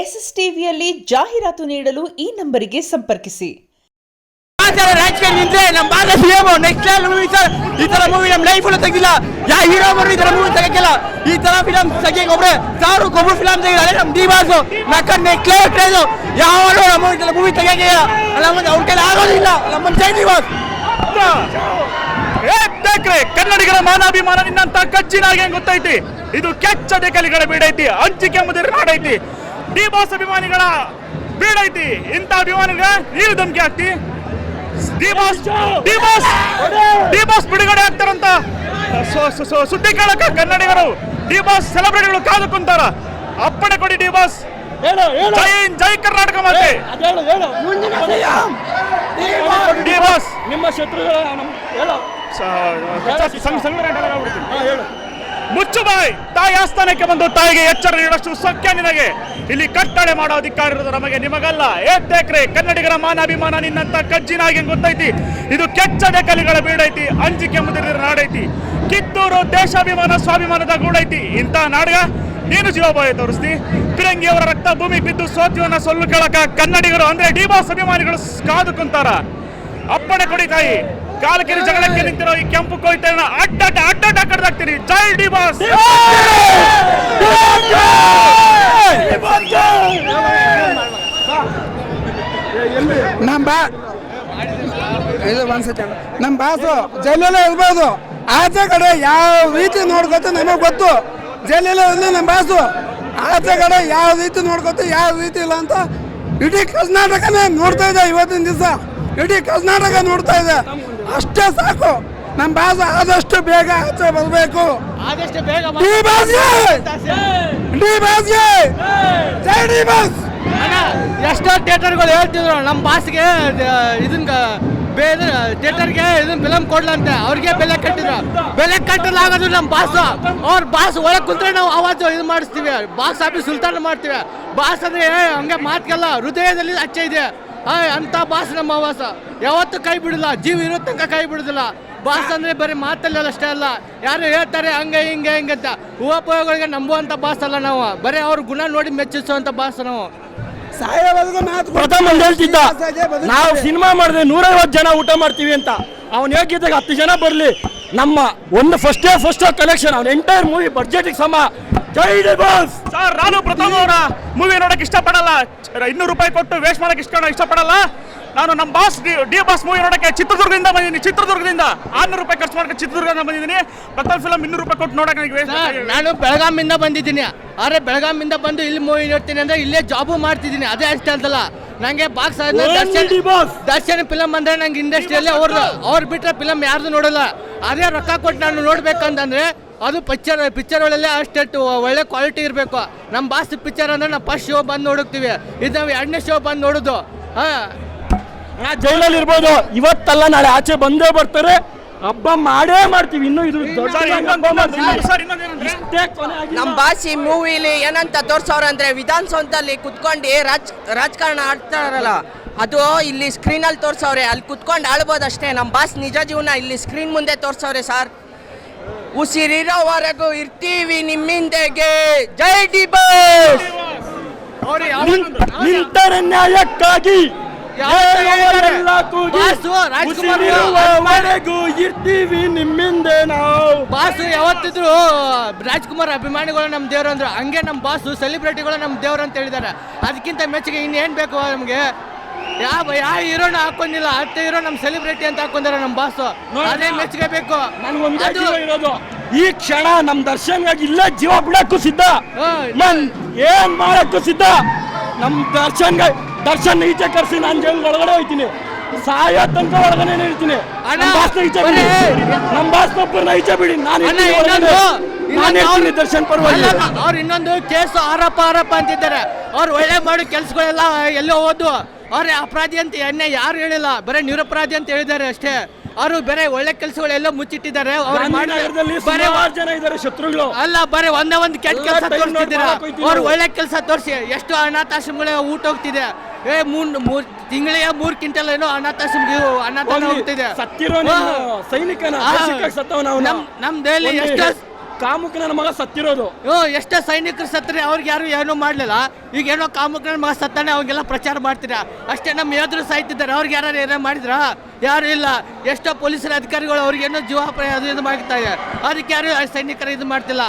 S S ಟಿವಿಯಲ್ಲಿ ಜಾಹೀರಾತು ನೀಡಲು ಈ ನಂಬರಿಗೆ ಸಂಪರ್ಕಿಸಿ. ರಾಜಕೀಯ ನಿಂತ್ರೆ ನಮ್ಮ ಭಾಗ CM next level movie sir. ಈ ತರ ಮೂವಿ ನಮ್ಮ ಲೈಫ್ ಅಲ್ಲೂ ತೆಗಿಲ್ಲ. ಯಾವ ಹೀರೋ ಬರೋ ಈ ತರ ಮೂವಿ ತೆಗಿಲ್ಲ. ಈ ತರ ಫಿಲಮ್ ತೆಗಿಯಕ್ಕೆ ಒಬ್ರೆ ಸಾವಿರಕ್ಕೊಬ್ರು ಫಿಲಮ್ ತೆಗಿದಾರೆ. ನಮ್ಮ ಡಿ ಬಾಸ್ ನಕ್ಕ ನೆಕ್ಸ್ಟ್ ಲೆವೆಲ್ ಕ್ರೇಜ್. ಯಾವಾಗಲೂ ನಮ್ಮ ಮೂವಿ ತೆಗಿಯಕ್ಕೆ ಅವ್ರ ಕೈಲಿ ಆಗೋದಿಲ್ಲ. ನಮ್ಮ ಜೈ ಡಿ ಬಾಸ್ ಕನ್ನಡಿಗರ ಮಾನಾಭಿಮಾನ ನಿನ್ನಂತ ಕಚ್ಚಿನಾಗೆ ಗೊತ್ತೈತಿ. ಇದು ಕೆಚ್ಚ ಡೆಕಲಿಗಳ ಬೀಡೈತಿ, ಹಂಚಿಕೆ ಮುದಿರ ನಾಡೈತಿ. ಡಿ ಬಾಸ್ ಅಭಿಮಾನಿಗಳ ಬೀಡೈತಿ. ಇಂಥ ಅಭಿಮಾನಿಗಳ ನೀವು ಧಮಕಿ ಹಾಕ್ತಿ. ಡಿ ಬಾಸ್ ಬಿಡುಗಡೆ ಆಗ್ತಾರಂತ ಸುದ್ದಿ ಕೇಳಕ ಕನ್ನಡಿಗರು ಡಿ ಬಾಸ್ ಸೆಲೆಬ್ರಿಟಿಗಳು ಕಾದು ಕುಂತಾರ. ಅಪ್ಪಣೆ ಕೊಡಿ ಡಿ ಬಾಸ್. ಜೈ ಹಿಂದ್, ಜೈ ಕರ್ನಾಟಕ ಮಾತೆ. ಡಿ ಬಾಸ್ ನಿಮ್ಮ ಮುಚ್ಚು ಬಾಯ್. ತಾಯಿ ಆಸ್ಥಾನಕ್ಕೆ ಬಂದು ತಾಯಿಗೆ ಎಚ್ಚರ ನೀಡಷ್ಟು ಸಖ್ಯ ನಿನಗೆ. ಇಲ್ಲಿ ಕಟ್ಟಳೆ ಮಾಡೋ ಅಧಿಕಾರ ಇರೋದು ನಮಗೆ, ನಿಮಗಲ್ಲ. ಏತೇಕ್ರೆ ಕನ್ನಡಿಗರ ಮಾನಾಭಿಮಾನ ನಿನ್ನಂತ ಕಜ್ಜಿನಾಗಿ ಗೊತ್ತೈತಿ. ಇದು ಕೆಚ್ಚ ಡೆಕಲಿಗಳ ಬೀಡೈತಿ, ಅಂಜಿಕೆ ಮುದಿರಿದ ನಾಡೈತಿ. ಕಿತ್ತೂರು ದೇಶಾಭಿಮಾನ ಸ್ವಾಭಿಮಾನದ ಗೂಡೈತಿ. ಇಂಥ ನಾಡಗ ನೀನು ಜೀವಭಾವ ತೋರಿಸ್ತಿ. ಫಿರಂಗಿಯವರ ರಕ್ತ ಭೂಮಿ ಬಿದ್ದು ಸೋತಿವನ್ನ ಸೊಲ್ಲು ಕೇಳಕ ಕನ್ನಡಿಗರು ಅಂದ್ರೆ ಡಿ ಬಾಸ್ ಅಭಿಮಾನಿಗಳು ಕಾದು ಕುಂತಾರ. ಅಪ್ಪಣೆ ಕೊಡಿ ತಾಯಿ. ಕಾಲಕಿರಿ ಜಗಳಕ್ಕೆ ನಿಂತಿರೋ ಈ ಕೆಂಪು ಕೊಯ್ತನ ಅಡ್ಡ ಕಡ್ದಾಕ್ತೀರಿ. ಜೈ ಡಿ ಬಾಸ್. ನಮ್ಮ ಬಾಸು ಜೈಲಲ್ಲೇ ಇರ್ಬೋದು. ಆಚೆ ಕಡೆ ಯಾವ ರೀತಿ ನೋಡ್ಕೊತ ನಮಗೆ ಗೊತ್ತು. ಜೈಲಲ್ಲೇ ಇರಲಿ ನಮ್ಮ ಬಾಸು. ಆಚೆ ಕಡೆ ಯಾವ ರೀತಿ ನೋಡ್ಕೊತ ಯಾವ ರೀತಿ ಇಲ್ಲ ಅಂತ ಇಡೀ ಕರ್ನಾಟಕನೇ ನೋಡ್ತಾ ಇದೆ. ಇವತ್ತಿನ ದಿವಸ ಇಡೀ ಕರ್ನಾಟಕ ನೋಡ್ತಾ ಇದೆ. ಅಷ್ಟೇ ಸಾಕು. ನಮ್ಮ ಬಾಸ್ ಆದಷ್ಟು ಬೇಗ ಆಚೆ ಬರಬೇಕು. ಡಿ ಬಾಸ್ಗೆ ಜೈ ಡಿ ಬಾಸ್. ಎಷ್ಟೋ ಥಿಯೇಟರ್ಗಳು ಹೇಳ್ತಿದ್ರು ನಮ್ಮ ಬಾಸ್ಗೆ ಇದನ್ನ ಥಿಯೇಟರ್ಗೆ ಇದನ್ನ ಫಿಲಮ್ ಕೊಡ್ಲಂತೆ. ಅವ್ರಿಗೆ ಬೆಲೆ ಕಟ್ಟಲಾಗೋದು ನಮ್ಮ ಬಾಸ್. ಅವ್ರ ಬಾಸ್ ಒಳಗೆ ಕುಂತ್ರೆ ನಾವು ಆವಾಜು ಇದು ಮಾಡಿಸ್ತೀವಿ. ಬಾಕ್ಸ್ ಆಫೀಸ್ ಸುಲ್ತಾನ ಮಾಡ್ತೀವಿ. ಬಾಸ್ ಅಂದ್ರೆ ಹಂಗೆ ಮಾತಿಗೆಲ್ಲ ಹೃದಯದಲ್ಲಿ ಅಚ್ಚೆ ಇದೆ. ಅಂತ ಬಾಸ್ ನಮ್ಮ ಆವಾಸ ಯಾವತ್ತೂ ಕೈ ಬಿಡಲ್ಲ. ಜೀವ ಇರೋ ತನಕ ಕೈ ಬಿಡುದಿಲ್ಲ. ಬಾಸ್ ಅಂದ್ರೆ ಬರೀ ಮಾತಲ್ಲ ಅಷ್ಟೇ ಅಲ್ಲ, ಯಾರು ಹೇಳ್ತಾರೆ ಹಂಗೆ ಹಿಂಗೆ ಅಂತ ಉಪಯೋಗಗಳಿಗೆ ನಂಬುವಂತ ಬಾಸ್ ಅಲ್ಲ ನಾವು. ಬರೀ ಅವ್ರ ಗುಣ ನೋಡಿ ಮೆಚ್ಚಿಸುವಂತ ಬಾಸ್ ನಾವು. ಪ್ರಥಮ ಹೇಳ್ತಿದ್ದ ನಾವು ಸಿನಿಮಾ ಮಾಡಿದ್ರೆ 150 ಜನ ಊಟ ಮಾಡ್ತೀವಿ ಅಂತ. ಅವ್ನು ಹೇಗಿದ್ದಾಗ 10 ಜನ ಬರಲಿ. ನಮ್ಮ ಒಂದು ಫಸ್ಟ್ ಕಲೆಕ್ಷನ್ ಅವ್ನ ಎಂಟೈರ್ ಮೂವಿ ಬಡ್ಜೆಟ್ ಸಮ. ಜೈ ಡಿ ಬಾಸ್. ಸರ್, ನಾನು ಪ್ರಥಮ ಅವರ ಮೂವಿ ನೋಡಕ್ ಇಷ್ಟಪಡಲ್ಲ. 200 ರೂಪಾಯಿ ಕೊಟ್ಟು ವೇಸ್ಟ್ ಮಾಡಕ್ ಇಷ್ಟಪಡಲ್ಲ. ನಾನು ನಮ್ಮ ಬಾಸ್ ಡಿ ಬಾಸ್ ಮೂವಿ ನೋಡಕ್ಕೆ ಚಿತ್ರದುರ್ಗದಿಂದ ಬಂದಿದ್ದೀನಿ. 600 ರೂಪಾಯಿ ಖರ್ಚು ಮಾಡಕ್ಕೆ ಚಿತ್ರದುರ್ಗದಿಂದ ಬಂದಿದ್ದೀನಿ. ಪ್ರಥಮ ಫಿಲಮ್ 200 ರೂಪಾಯಿ ಕೊಟ್ಟು ನೋಡಕ್ಕೆ ನಾನು ಬೆಳಗಾಮಿಂದ ಬಂದಿದ್ದೀನಿ. ಆದರೆ ಬೆಳಗಾಮಿಂದ ಬಂದು ಇಲ್ಲಿ ಮೂವಿ ನೋಡ್ತೀನಿ ಅಂದ್ರೆ ಇಲ್ಲೇ ಜಾಬು ಮಾಡ್ತಿದ್ದೀನಿ. ಅದೇ ಅಷ್ಟೇ ಅಂತಲ್ಲ, ನಂಗೆ ಬಾಕ್ಸ್ ದರ್ಶನ್ ಫಿಲಮ್ ಅಂದ್ರೆ ನಂಗೆ ಇಂಡಸ್ಟ್ರಿಯಲ್ಲಿ ಅವ್ರು ಬಿಟ್ಟರೆ ಫಿಲಮ್ ಯಾರ್ದು ನೋಡಲ್ಲ. ಅದೇ ರೊಕ್ಕ ಕೊಟ್ಟು ನಾನು ನೋಡ್ಬೇಕಂತಂದ್ರೆ ಅದು ಪಿಕ್ಚರ್ ಒಳ್ಳೆ ಅಷ್ಟು ಒಳ್ಳೆ ಕ್ವಾಲಿಟಿ ಇರಬೇಕು. ನಮ್ಮ ಬಾಸ್ ಪಿಕ್ಚರ್ ಅಂದ್ರೆ ನಾವು ಫಸ್ಟ್ ಶೋ ಬಂದು ನೋಡುತ್ತೀವಿ. ಇದು ನಾವು 2ನೇ ಶೋ ಬಂದು ನೋಡೋದು. ಜೈಲಲ್ಲಿ ಇರ್ಬೋದು, ಇವತ್ತಲ್ಲ ನಾಳೆ ಆಚೆ ಬಂದೇ ಬರ್ತಾರೆ. ಹಬ್ಬ ಮಾಡೇ ಮಾಡ್ತೀವಿ. ಇನ್ನು ಇದು ನಮ್ಮ ಬಾಸಿ ಮೂವಿಲಿ ಏನಂತ ತೋರ್ಸವ್ರ ಅಂದ್ರೆ ವಿಧಾನಸೌಧದಲ್ಲಿ ಕುತ್ಕೊಂಡು ರಾಜಕಾರಣ ಆಡ್ತಾರಲ್ಲ, ಅದು ಇಲ್ಲಿ ಸ್ಕ್ರೀನಲ್ಲಿ ತೋರ್ಸವ್ರೆ. ಅಲ್ಲಿ ಕುತ್ಕೊಂಡು ಆಳ್ಬೋದಷ್ಟೇ. ನಮ್ಮ ಬಾಸ್ ನಿಜ ಜೀವನ ಇಲ್ಲಿ ಸ್ಕ್ರೀನ್ ಮುಂದೆ ತೋರ್ಸವ್ರೆ ಸರ್. ಉಸಿರಿರೋವರೆಗೂ ಇರ್ತೀವಿ ನಿಮ್ಮಿಂದೆಗೆ. ಜೈ ಡಿ ಬಾಸ್. ನಿಂತರೆ ನ್ಯಾಯಕ್ಕಾಗಿ ಇರ್ತೀವಿ ನಿಮ್ಮಿಂದೆ ನಾವು. ಬಾಸು ಯಾವತ್ತಿದ್ರು ರಾಜ್ಕುಮಾರ್ ಅಭಿಮಾನಿಗಳು ನಮ್ಮ ದೇವ್ರು ಅಂದ್ರು. ಹಂಗೆ ನಮ್ಮ ಬಾಸು ಸೆಲೆಬ್ರಿಟಿಗಳು ನಮ್ಮ ದೇವ್ರು ಅಂತ ಹೇಳಿದ್ದಾರೆ. ಅದಕ್ಕಿಂತ ಮೆಚ್ಚುಗೆ ಇನ್ನೇನು ಬೇಕು ನಮಗೆ? ಯಾವ ಹೀರೋನ ಹಾಕೊಂಡಿಲ್ಲ. 10 ಹೀರೋ ನಮ್ಮ ಸೆಲೆಬ್ರಿಟಿ ಅಂತ ಹಾಕೊಂಡಿದ್ದಾರೆ ನಮ್ಮ ಬಾಸು. ಅದೇ ಮೆಚ್ಚುಗೆ ಬೇಕು. ನನಗೊಂದೇ ಜೀವ ಇರೋದು. ಈ ಕ್ಷಣ ನಮ್ಮ ದರ್ಶನ್ಗಾಗಿ ಇಲ್ಲ ಜೀವ ಬಿಡಕ್ಕೂ ಸಿದ್ಧ, ಏನ್ ಮಾಡಕ್ಕೂ ಸಿದ್ಧ. ನಮ್ಮ ದರ್ಶನ್ ಈಚೆ ಕರ್ಸಿ ನಾನು ಜೈಲ್ ಒಳಗಡೆ ಹೋಗ್ತೀನಿ. ಸಾಯೋ ತನಕ ಒಳಗನೆ ಇರ್ತೀನಿ. ನಮ್ಮ ಬಾಸ್ ಒಬ್ಬರನ್ನ ಈಚೆ ಬಿಡಿ. ನಾನು ದರ್ಶನ್ ಪರವಾಗಿ. ಅವ್ರು ಇನ್ನೊಂದು ಕೇಸು ಆರೋಪ ಅಂತಿದ್ದಾರೆ. ಅವ್ರು ಒಳ್ಳೆ ಮಾಡೋ ಕೆಲ್ಸಗಳೆಲ್ಲ ಎಲ್ಲೋ ಹೋದ್ದು. ಅವ್ರೆ ಅಪರಾಧಿ ಅಂತ ಯಾರು ಹೇಳಿಲ್ಲ, ಬರೀ ನಿರಪರಾಧಿ ಅಂತ ಹೇಳಿದ್ದಾರೆ ಅಷ್ಟೇ. ಅವರು ಬೇರೆ ಒಳ್ಳೆ ಕೆಲಸಗಳೆಲ್ಲ ಮುಚ್ಚಿಟ್ಟಿದ್ದಾರೆ. ಜನ ಇದ್ದಾರೆ ಶತ್ರುಗಳು ಅಲ್ಲ, ಬರೀ ಒಂದೇ ಕೆಟ್ಟ ಕೆಲಸ ತೋರಿಸ್ತಿದ್ದೀರಾ. ಅವ್ರು ಒಳ್ಳೆ ಕೆಲಸ ತೋರಿಸಿ ಎಷ್ಟು ಅನಾಥಾಶ್ರಮಗಳ ಊಟ ಹೋಗ್ತಿದೆ. 3 ತಿಂಗಳಿಗೆ 3 ಕ್ವಿಂಟಲ್ ಏನೋ ಅನಾಥ ಹೋಗ್ತಿದೆ. ಸೈನಿಕನ ನಮ್ಮ ದೇಹದಲ್ಲಿ ಎಷ್ಟು ಕಾಮುಕನ ಮಗ ಸತ್ತಿರೋದು. ಎಷ್ಟೋ ಸೈನಿಕರು ಸತ್ತರೆ ಅವ್ರಿಗೆ ಯಾರು ಏನೂ ಮಾಡಲಿಲ್ಲ. ಈಗ ಏನೋ ಕಾಮುಕನ ಮಗ ಸತ್ತಾನೆ ಅವಾಗೆಲ್ಲ ಪ್ರಚಾರ ಮಾಡ್ತೀರಾ ಅಷ್ಟೇ. ನಮ್ಮ ಯೋಧರು ಸಾಯ್ತಿದ್ದಾರೆ, ಅವ್ರಿಗೆ ಯಾರು ಏನೋ ಮಾಡಿದ್ರಾ? ಯಾರು ಇಲ್ಲ. ಎಷ್ಟೋ ಪೊಲೀಸರ ಅಧಿಕಾರಿಗಳು ಅವ್ರಿಗೇನೋ ಜೀವಾಪಾಯ ಅದು ಇದು ಮಾಡ್ತಾರೆ, ಅದಕ್ಕೆ ಯಾರು ಸೈನಿಕರು ಇದು ಮಾಡ್ತಿಲ್ಲ.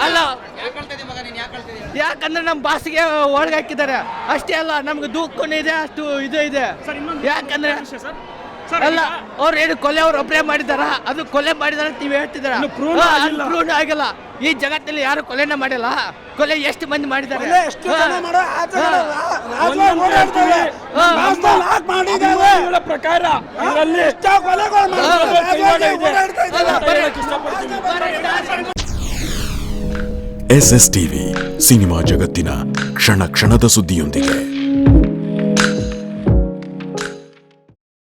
ಅಲ್ಲ, ಯಾಕಂದ್ರೆ ನಮ್ಮ ಬಾಸ್ಗೆ ಒಳಗೆ ಹಾಕಿದ್ದಾರೆ ಅಷ್ಟೇ ಅಲ್ಲ. ನಮ್ಗೆ ದುಃಖನೂ ಇದೆ, ಅಷ್ಟು ಇದು ಇದೆ. ಯಾಕಂದ್ರೆ ಅಲ್ಲ, ಅವ್ರು ಏನು ಕೊಲೆ ಅವ್ರು ಒಬ್ಬರೇ ಮಾಡಿದಾರ, ಅದು ಕೊಲೆ ಮಾಡಿದಾರ ನೀವು ಹೇಳ್ತಿದಾರ, ಪ್ರೂವ್ ಆಗಿಲ್ಲ. ಈ ಜಗತ್ತಲ್ಲಿ ಯಾರು ಕೊಲೆನ ಮಾಡಿಲ್ಲ. ಕೊಲೆ ಎಷ್ಟು ಮಂದಿ ಮಾಡಿದ್ದಾರೆ? ಪ್ರಕಾರ SS ಟಿವಿ ಸಿನಿಮಾ ಜಗತ್ತಿನ ಕ್ಷಣ ಕ್ಷಣದ ಸುದ್ದಿಯೊಂದಿಗೆ.